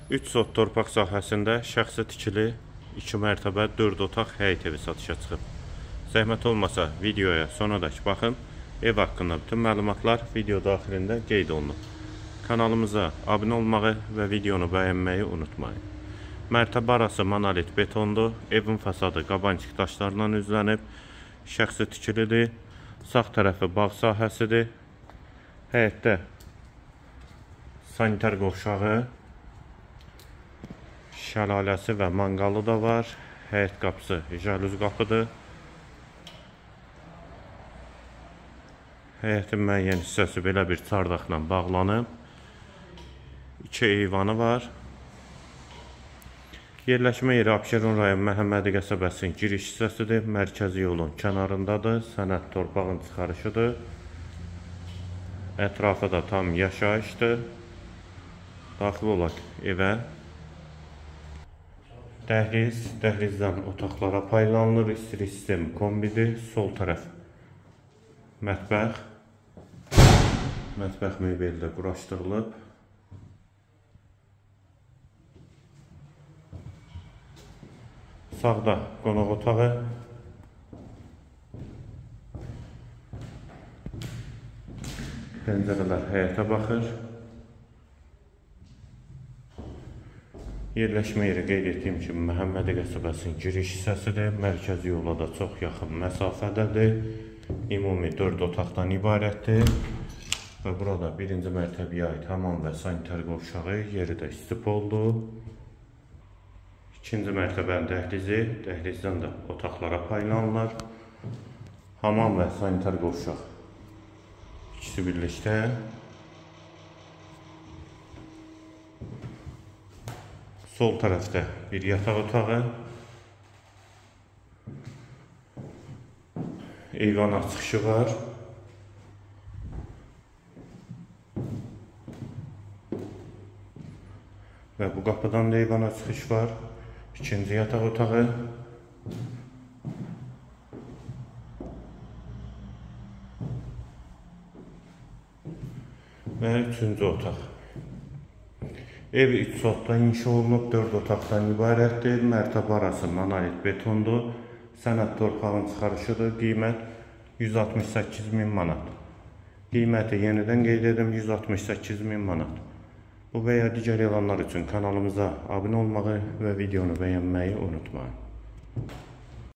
3 sot torpaq sahəsində şəxsi tikili 2 mərtəbə 4 otaq həyət evi satışa çıxıb. Zəhmət olmasa videoya sonadək baxın. Ev haqqında bütün məlumatlar video daxilində qeyd olunub. Kanalımıza abunə olmağı və videonu bəyənməyi unutmayın. Mərtəbə arası monolit betondur. Evin fasadı qabançıq daşlarından üzlənib. Şəxsi tikilidir. Sağ tərəfi bağ sahəsidir. Həyətdə sanitar qovşağı, şəlaləsi və manqalı da var. Həyət qapısı jaluz qapıdır. Həyətin müəyyən hissəsi belə bir çardaqla bağlanıb. 2 eyvanı var. Yerləşmə yeri Abşeron rayon Məhəmmədi qəsəbəsinin giriş hissəsidir. Mərkəzi yolun kənarındadır. Sənəd torpağın çıxarışıdır. Ətrafı da tam yaşayışdır. Daxil olaq evə. Dəhliz, dəhlizdən otaqlara paylanılır. İstilik sistemi kombidir. Sol tərəf mətbəx. Mətbəx mebeli də quraşdırılıb. Sağda qonaq otağı. Pəncərələr həyətə baxır. Yerləşmə yeri qeyd etdiyim kimi Məhəmmədi qəsəbəsinin giriş hissəsidir. Mərkəzi yola da çox yaxın məsafədədir. Ümumi 4 otaqdan ibarətdir. Və burada birinci mərtəbəyə aid hamam və sanitar qovşağı, yeri də istipoldu. İkinci mərtəbənin dəhlizi, dəhlizdən də otaqlara paylanırlar. Hamam və sanitar qovşaq ikisi birlikdə. Sol tərəfdə bir yataq otağı. Eyvana çıxışı var. Və bu qapıdan da eyvana çıxış var. İkinci yataq otağı. Və üçüncü otaq. Ev 3 sotda inşa olunub, 4 otaqdan ibarətdir. Mərtəbə arası monolit betondur. Sənəd torpağın çıxarışıdır. Qiymət 168.000 manat. Qiyməti yenidən qeyd edim, 168.000 manat. Bu və ya digər elanlar üçün kanalımıza abunə olmağı və videonu bəyənməyi unutmayın.